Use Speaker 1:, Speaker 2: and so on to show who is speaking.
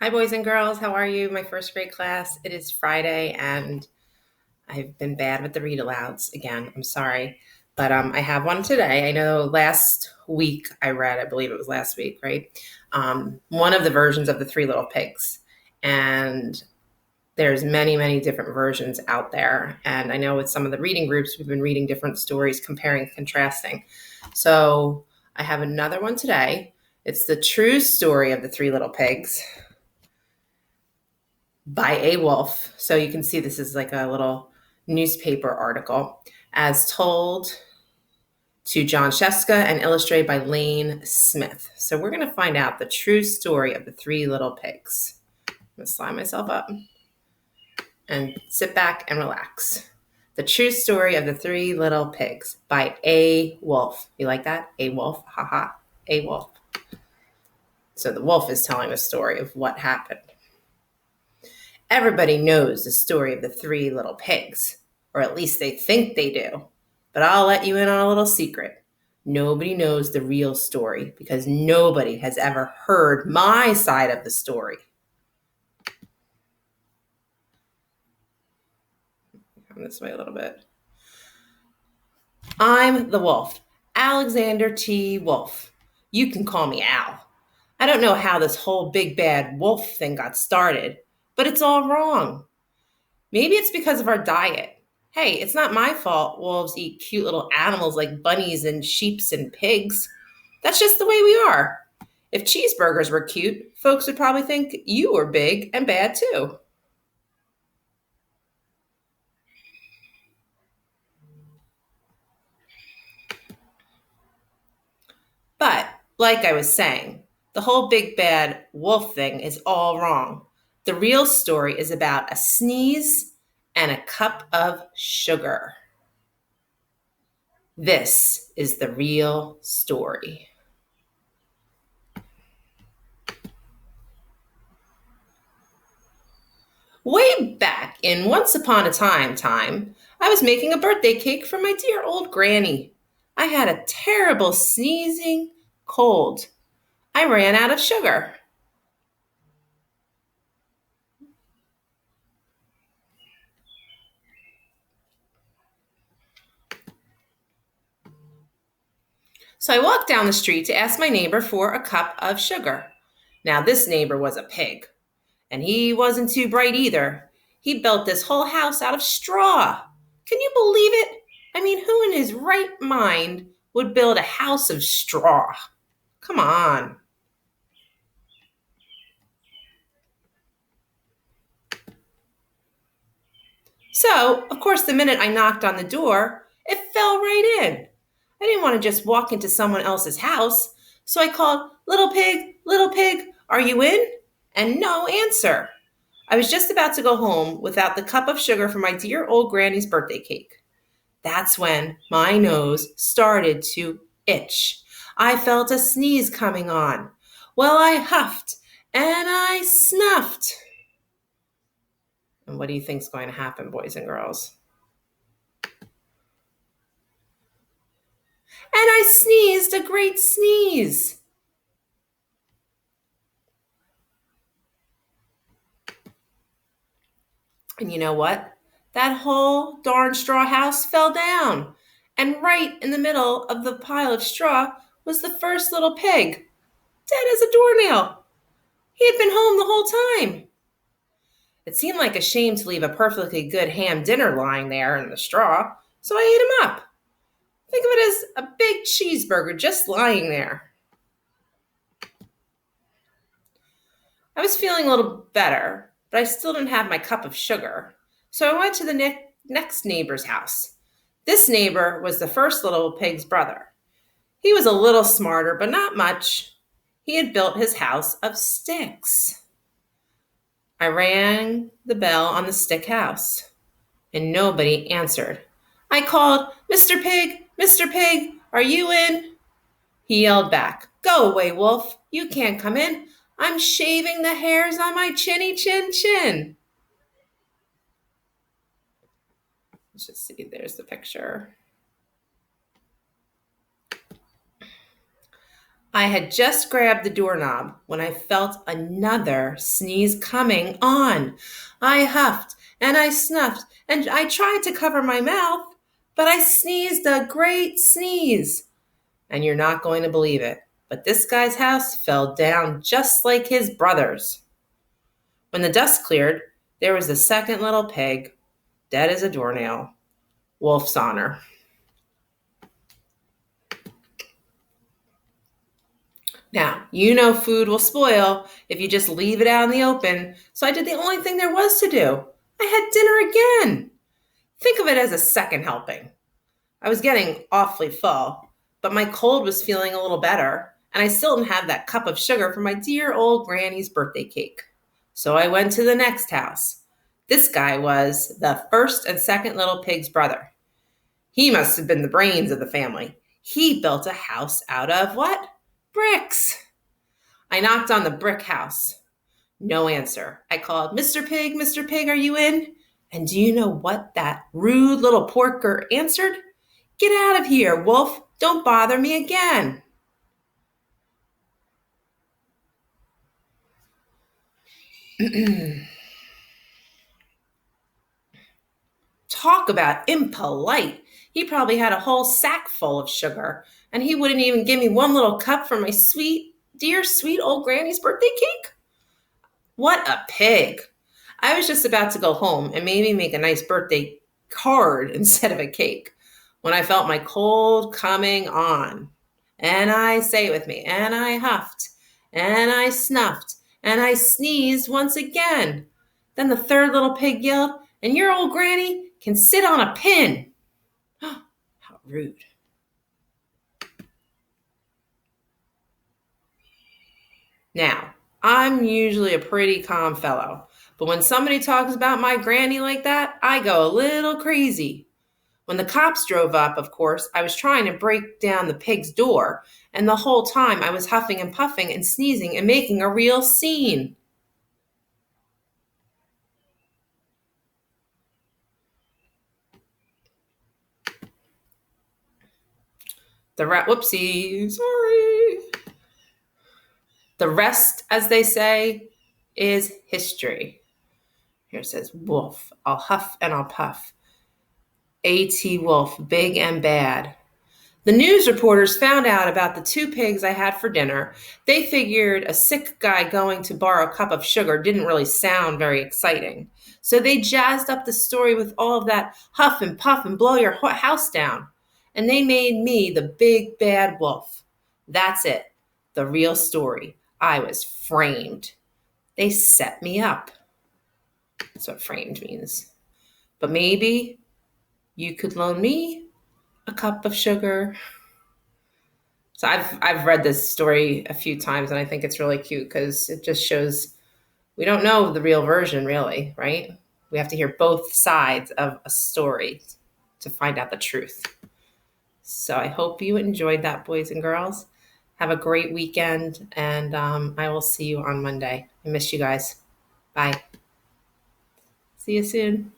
Speaker 1: Hi, boys and girls. How are you? My first grade class. It is Friday, and I've been bad with the read alouds again. I'm sorry, but I have one today. I know last week I read, I believe it was last week, right? One of the versions of the Three Little Pigs, and there's many, many different versions out there. And I know with some of the reading groups, we've been reading different stories, comparing, contrasting. So I have another one today. It's the true story of the Three Little Pigs by a wolf. So you can see this is like a little newspaper article, as told to John Sheska and illustrated by Lane Smith. So we're going to find out the true story of the Three Little Pigs. I'm going to slide myself up and sit back and relax. The true story of the Three Little Pigs by a wolf. You like that? A wolf? Haha. A wolf. So the wolf is telling the story of what happened. Everybody knows the story of the Three Little Pigs, or at least they think they do. But I'll let you in on a little secret. Nobody knows the real story because nobody has ever heard my side of the story. Come this way a little bit. I'm the wolf, Alexander T. Wolf. You can call me Al. I don't know how this whole big bad wolf thing got started, but it's all wrong. Maybe it's because of our diet. Hey, it's not my fault wolves eat cute little animals like bunnies and sheeps and pigs. That's just the way we are. If cheeseburgers were cute, folks would probably think you were big and bad too. But, like I was saying, the whole big bad wolf thing is all wrong. The real story is about a sneeze and a cup of sugar. This is the real story. Way back in Once Upon a Time, I was making a birthday cake for my dear old granny. I had a terrible sneezing cold. I ran out of sugar. So I walked down the street to ask my neighbor for a cup of sugar. Now, this neighbor was a pig, and he wasn't too bright either. He built this whole house out of straw. Can you believe it? I mean, who in his right mind would build a house of straw? Come on. So, of course, the minute I knocked on the door, it fell right in. I didn't want to just walk into someone else's house, so I called, little pig, are you in? And no answer. I was just about to go home without the cup of sugar for my dear old granny's birthday cake. That's when my nose started to itch. I felt a sneeze coming on. Well, I huffed and I snuffed. And what do you think's going to happen, boys and girls? And I sneezed a great sneeze. And you know what? That whole darn straw house fell down. And right in the middle of the pile of straw was the first little pig, dead as a doornail. He had been home the whole time. It seemed like a shame to leave a perfectly good ham dinner lying there in the straw, so I ate him up. Think of it as a big cheeseburger just lying there. I was feeling a little better, but I still didn't have my cup of sugar. So I went to the next neighbor's house. This neighbor was the first little pig's brother. He was a little smarter, but not much. He had built his house of sticks. I rang the bell on the stick house, and nobody answered. I called, Mr. Pig, are you in? He yelled back, Go away, wolf. You can't come in. I'm shaving the hairs on my chinny chin chin. Let's just see, there's the picture. I had just grabbed the doorknob when I felt another sneeze coming on. I huffed and I snuffed and I tried to cover my mouth, but I sneezed a great sneeze. And you're not going to believe it, but this guy's house fell down just like his brother's. When the dust cleared, there was the second little pig, dead as a doornail. Wolf's honor. Now, you know food will spoil if you just leave it out in the open, so I did the only thing there was to do. I had dinner again. Think of it as a second helping. I was getting awfully full, but my cold was feeling a little better, and I still didn't have that cup of sugar for my dear old granny's birthday cake. So I went to the next house. This guy was the first and second little pig's brother. He must have been the brains of the family. He built a house out of what? Bricks. I knocked on the brick house. No answer. I called, Mr. Pig, are you in? And do you know what that rude little porker answered? Get out of here, Wolf. Don't bother me again. Talk about impolite. He probably had a whole sack full of sugar, and he wouldn't even give me one little cup for my dear sweet old granny's birthday cake. What a pig. I was just about to go home and maybe make a nice birthday card instead of a cake when I felt my cold coming on. And I say it with me, and I huffed, and I snuffed, and I sneezed once again. Then the third little pig yelled, and your old granny can sit on a pin. How rude. Now, I'm usually a pretty calm fellow, but when somebody talks about my granny like that, I go a little crazy. When the cops drove up, of course, I was trying to break down the pig's door, and the whole time I was huffing and puffing and sneezing and making a real scene. Whoopsie, sorry. The rest, as they say, is history. Here it says, Wolf, I'll huff and I'll puff. A.T. Wolf, big and bad. The news reporters found out about the two pigs I had for dinner. They figured a sick guy going to borrow a cup of sugar didn't really sound very exciting. So they jazzed up the story with all of that huff and puff and blow your house down. And they made me the big bad wolf. That's it. The real story. I was framed. They set me up. That's what framed means. But maybe you could loan me a cup of sugar. So I've read this story a few times, and I think it's really cute because it just shows we don't know the real version, really, right? We have to hear both sides of a story to find out the truth. So I hope you enjoyed that, boys and girls. Have a great weekend, and I will see you on Monday. I miss you guys. Bye. See you soon.